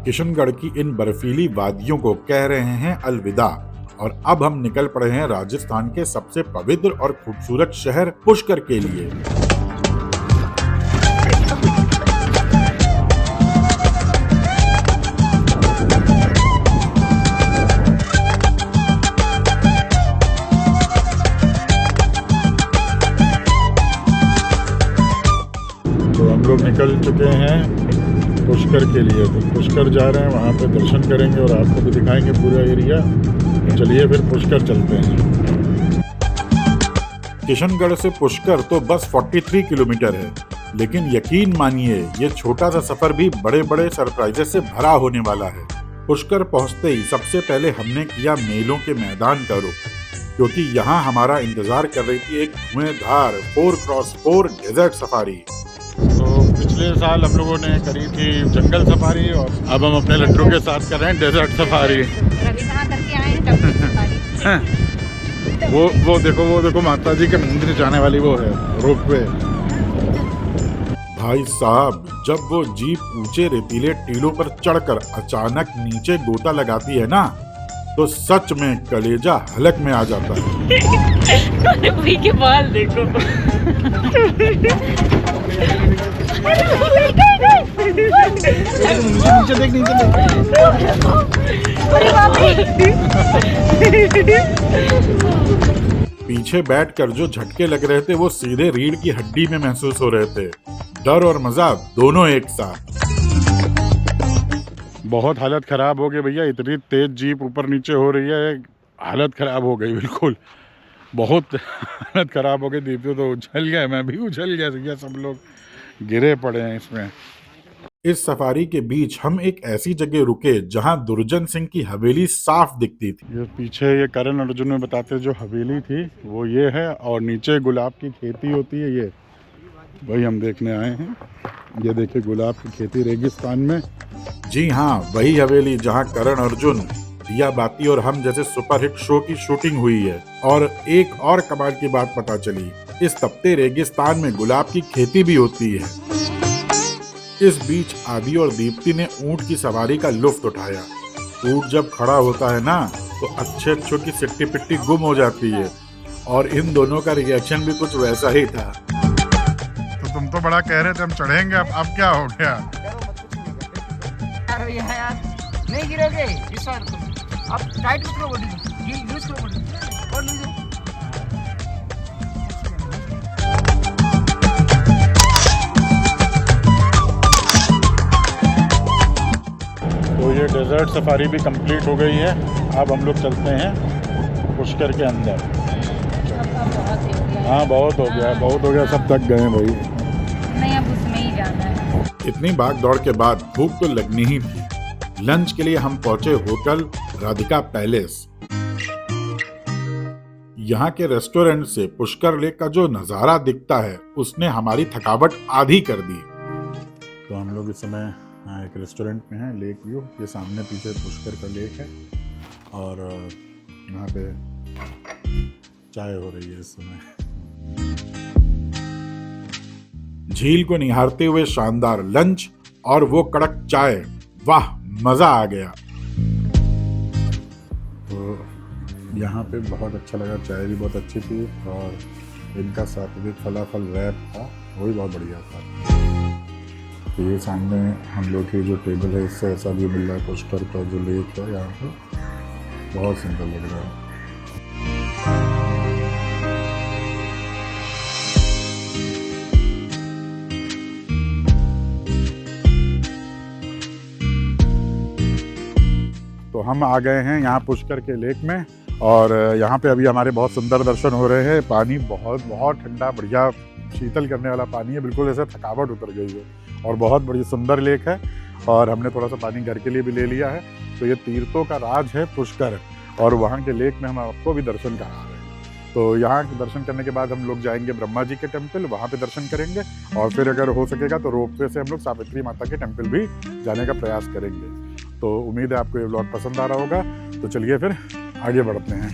किशनगढ़ की इन बर्फीली वादियों को कह रहे हैं अलविदा और अब हम निकल पड़े हैं राजस्थान के सबसे पवित्र और खूबसूरत शहर पुष्कर के लिए। तो हम लोग निकल चुके हैं पुष्कर के लिए। तो पुष्कर जा रहे हैं, वहाँ पे दर्शन करेंगे और आपको भी दिखाएंगे पूरा एरिया। चलिए फिर पुष्कर चलते हैं। किशनगढ़ से पुष्कर तो बस 43 किलोमीटर है, लेकिन यकीन मानिए ये छोटा सा सफर भी बड़े बड़े सरप्राइजेस से भरा होने वाला है। पुष्कर पहुंचते ही सबसे पहले हमने किया मेलों के मैदान का रुख, क्योंकि यहाँ हमारा इंतजार कर रही थी एक धुआंधार 4x4 डेजर्ट सफारी। तो पिछले साल हम लोगों ने करी थी जंगल सफारी और अब हम अपने लड्डू के साथ कर रहे हैं डेजर्ट सफारी। करके आए हैं वो देखो माता जी के मंदिर जाने वाली वो है रोपवे। भाई साहब, जब वो जीप ऊंचे रेतीले टीलों पर चढ़कर अचानक नीचे गोता लगाती है ना, तो सच में कलेजा हलक में आ जाता है। भाई के बाल देखो। नीचे पीछे बैठकर जो झटके लग रहे थे वो सीधे रीढ़ की हड्डी में महसूस हो रहे थे। डर और मजा दोनों एक साथ। बहुत हालत खराब हो गई भैया, इतनी तेज जीप ऊपर नीचे हो रही है, हालत खराब हो गई बिल्कुल। बहुत हालत खराब हो गई। दीप तो उछल गए, मैं भी उछल गया भैया, सब लोग गिरे पड़े हैं इसमें। इस सफारी के बीच हम एक ऐसी जगह रुके जहां दुर्जन सिंह की हवेली साफ दिखती थी। ये पीछे ये करण अर्जुन में बताते जो हवेली थी वो ये है, और नीचे गुलाब की खेती होती है, ये वही हम देखने आए हैं। ये देखिए गुलाब की खेती रेगिस्तान में। जी हाँ, वही हवेली जहाँ करण अर्जुन, दिया बाती और हम जैसे सुपरहिट शो की शूटिंग हुई है। और एक और कमाल की बात पता चली, इस तपते रेगिस्तान में गुलाब की खेती भी होती है। इस बीच आदि और दीप्ति ने ऊंट की सवारी का लुत्फ उठाया। ऊंट जब खड़ा होता है ना, तो अच्छों की सिट्टी पिट्टी गुम हो जाती है, और इन दोनों का रिएक्शन भी कुछ वैसा ही था। तो तुम तो बड़ा कह रहे थे हम चढ़ेंगे, अब क्या हो गया? यार नहीं गिरोगे इस बार। अब टाइट करो बॉडी को, ये यूज करो बॉडी और लीजिए। तो ये डेजर्ट सफारी भी कंप्लीट हो गई है। अब हम लोग चलते हैं पुष्कर के अंदर। हाँ बहुत हो गया, सब थक गए हैं भाई। नहीं, अब उसमें ही जाना है। इतनी भाग दौड़ के बाद भूख तो लगनी ही थी। लंच के लिए हम पहुंचे होटल राधिका पैलेस। यहाँ के रेस्टोरेंट से पुष्कर लेक का जो नजारा दिखता है उसने हमारी थकावट आधी कर दी। तो हम लोग इस समय एक रेस्टोरेंट में हैं, लेक व्यू। ये सामने पीछे पुष्कर का लेक है और यहाँ पे चाय हो रही है इस समय। झील को निहारते हुए शानदार लंच और वो कड़क चाय, वाह मजा आ गया। तो यहाँ पे बहुत अच्छा लगा, चाय भी बहुत अच्छी थी और इनका सात्विक फलाफल रैप था, वो भी बहुत बढ़िया था। तो ये सामने हम लोग की जो टेबल है इससे ऐसा भी मिल रहा है पुष्कर का जो लेक है यहाँ पे, बहुत सुंदर लग रहा है। तो हम आ गए हैं यहाँ पुष्कर के लेक में और यहाँ पे अभी हमारे बहुत सुंदर दर्शन हो रहे हैं। पानी बहुत ठंडा, बढ़िया शीतल करने वाला पानी है, बिल्कुल ऐसे थकावट उतर गई है और बहुत बड़ी सुंदर लेक है। और हमने थोड़ा सा पानी घर के लिए भी ले लिया है। तो ये तीर्थों का राज है पुष्कर, और वहाँ के लेक में हम आपको भी दर्शन करा रहे हैं। तो यहाँ दर्शन करने के बाद हम लोग जाएंगे ब्रह्मा जी के टेम्पल, वहाँ पे दर्शन करेंगे और फिर अगर हो सकेगा तो रोपवे से हम लोग सावित्री माता के टेम्पल भी जाने का प्रयास करेंगे। तो उम्मीद है आपको ये व्लॉग पसंद आ रहा होगा। तो चलिए फिर आगे बढ़ते हैं।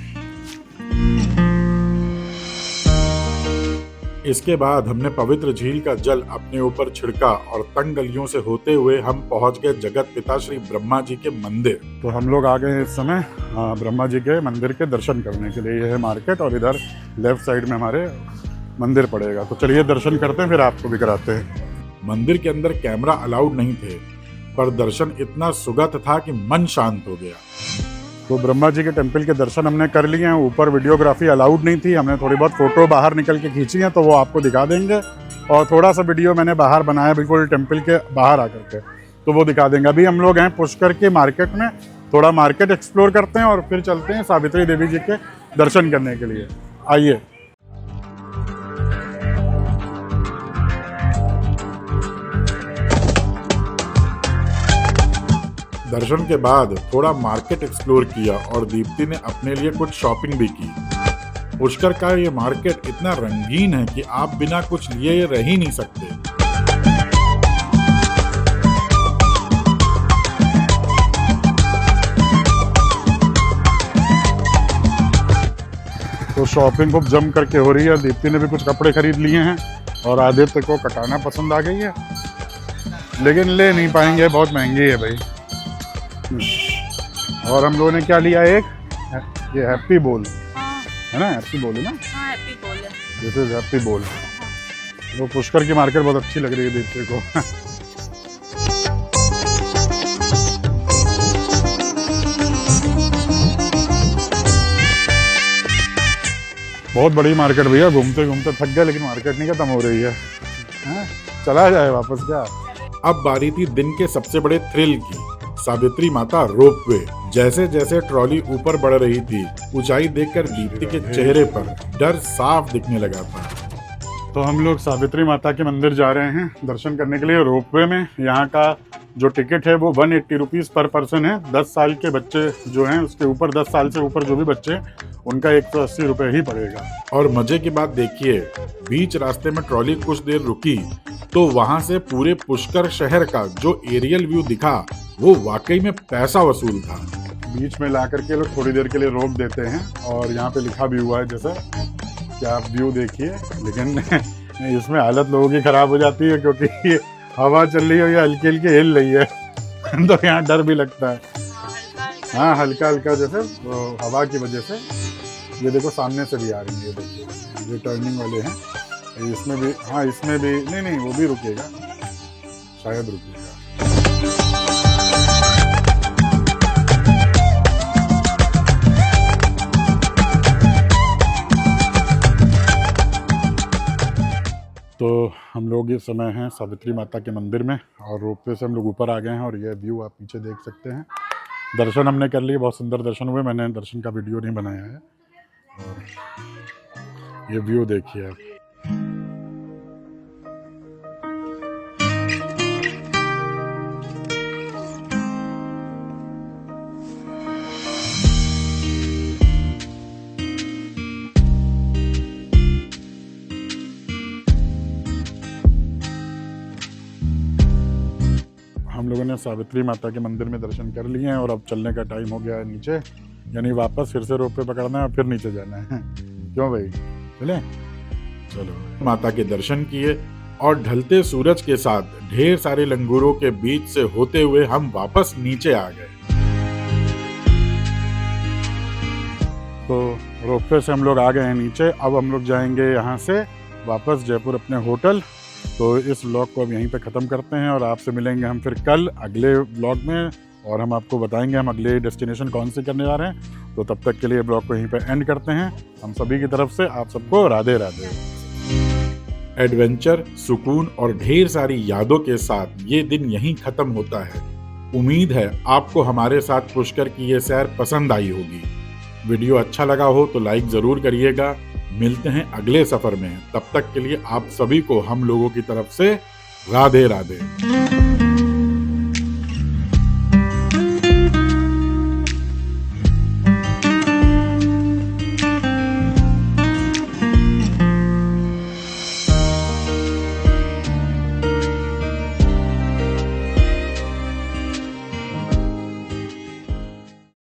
इसके बाद हमने पवित्र झील का जल अपने ऊपर छिड़का और तंग गलियों से होते हुए हम पहुंच गए जगत पिता श्री ब्रह्मा जी के मंदिर। तो हम लोग आ गए इस समय ब्रह्मा जी के मंदिर के दर्शन करने के लिए। यह है मार्केट और इधर लेफ्ट साइड में हमारे मंदिर पड़ेगा। तो चलिए दर्शन करते हैं, फिर आपको भी कराते हैं। मंदिर के अंदर कैमरा अलाउड नहीं थे, पर दर्शन इतना सुगत था कि मन शांत हो गया। तो ब्रह्मा जी के टेम्पल के दर्शन हमने कर लिए हैं। ऊपर वीडियोग्राफी अलाउड नहीं थी, हमने थोड़ी बहुत फोटो बाहर निकल के खींची है, तो वो आपको दिखा देंगे। और थोड़ा सा वीडियो मैंने बाहर बनाया, बिल्कुल टेम्पल के बाहर आकर के, तो वो दिखा देंगे। अभी हम लोग हैं पुष्कर के मार्केट में, थोड़ा मार्केट एक्सप्लोर करते हैं और फिर चलते हैं सावित्री देवी जी के दर्शन करने के लिए। आइए। दर्शन के बाद थोड़ा मार्केट एक्सप्लोर किया और दीप्ति ने अपने लिए कुछ शॉपिंग भी की। पुष्कर का ये मार्केट इतना रंगीन है कि आप बिना कुछ लिए रह ही नहीं सकते। तो शॉपिंग खूब जम करके हो रही है। दीप्ति ने भी कुछ कपड़े खरीद लिए हैं और आदित्य को कटाना पसंद आ गई है, लेकिन ले नहीं पाएंगे, बहुत महंगी है भाई। और हम लोगों ने क्या लिया, एक ये हैप्पी बोल है ना, हैप्पी बोल है ना, हैप्पी बोल है, दिस इज हैप्पी बोल। वो पुष्कर की मार्केट बहुत अच्छी लग रही है दीप्ति को। बहुत बड़ी मार्केट भैया, घूमते घूमते थक गए, लेकिन मार्केट नहीं खत्म हो रही है। चला जाए वापस क्या। अब बारी थी दिन के सबसे बड़े थ्रिल की, सावित्री माता रोपवे। जैसे जैसे ट्रॉली ऊपर बढ़ रही थी, ऊंचाई देखकर दीप्ति के चेहरे पर डर साफ दिखने लगा था। तो हम लोग सावित्री माता के मंदिर जा रहे हैं दर्शन करने के लिए रोपवे में। यहाँ का जो टिकट है वो 180 रुपीज़ पर पर्सन है। 10 साल के बच्चे जो हैं, उसके ऊपर 10 साल से ऊपर जो भी बच्चे, उनका 180 रुपये ही पड़ेगा। और मजे की बात देखिए, बीच रास्ते में ट्रॉली कुछ देर रुकी तो वहां से पूरे पुष्कर शहर का जो एरियल व्यू दिखा, वो वाकई में पैसा वसूल था। बीच में ला करके लोग थोड़ी देर के लिए रोक देते हैं और यहाँ पे लिखा भी हुआ है जैसे कि आप व्यू देखिए, लेकिन इसमें हालत लोगों की खराब हो जाती है, क्योंकि ये हवा चल रही है, ये हल्की हल्की हिल रही है। तो यहाँ डर भी लगता है। हाँ, हल्का हल्का जैसे हवा की वजह से। ये देखो सामने से भी आ रही है, देखिए ये टर्निंग वाले हैं। इसमें भी, हाँ इसमें भी नहीं वो भी रुकेगा, शायद रुकेगा। तो हम लोग इस समय हैं सावित्री माता के मंदिर में और रोपवे से हम लोग ऊपर आ गए हैं और ये व्यू आप पीछे देख सकते हैं। दर्शन हमने कर लिए, बहुत सुंदर दर्शन हुए। मैंने दर्शन का वीडियो नहीं बनाया है। और ये व्यू देखिए आप। हम लोगों ने सावित्री माता के मंदिर में दर्शन कर लिए हैं और अब चलने का टाइम हो गया है नीचे, यानी वापस फिर से रोपवे पकड़ना है और फिर नीचे जाना है। क्यों भाई, चले? चलो। माता के दर्शन किए और ढलते सूरज के साथ ढेर सारे लंगूरों के बीच से होते हुए हम वापस नीचे आ गए। तो रोपवे से हम लोग आ गए हैं नीचे। अब हम लोग जाएंगे यहाँ से वापस जयपुर अपने होटल। तो इस व्लॉग को अब यहीं पे ख़त्म करते हैं और आपसे मिलेंगे हम फिर कल अगले व्लॉग में, और हम आपको बताएंगे हम अगले डेस्टिनेशन कौन से करने जा रहे हैं। तो तब तक के लिए व्लॉग को यहीं पे एंड करते हैं। हम सभी की तरफ से आप सबको राधे राधे। एडवेंचर, सुकून और ढेर सारी यादों के साथ ये दिन यहीं ख़त्म होता है। उम्मीद है आपको हमारे साथ पुष्कर की ये सैर पसंद आई होगी। वीडियो अच्छा लगा हो तो लाइक ज़रूर करिएगा। मिलते हैं अगले सफर में, तब तक के लिए आप सभी को हम लोगों की तरफ से राधे राधे।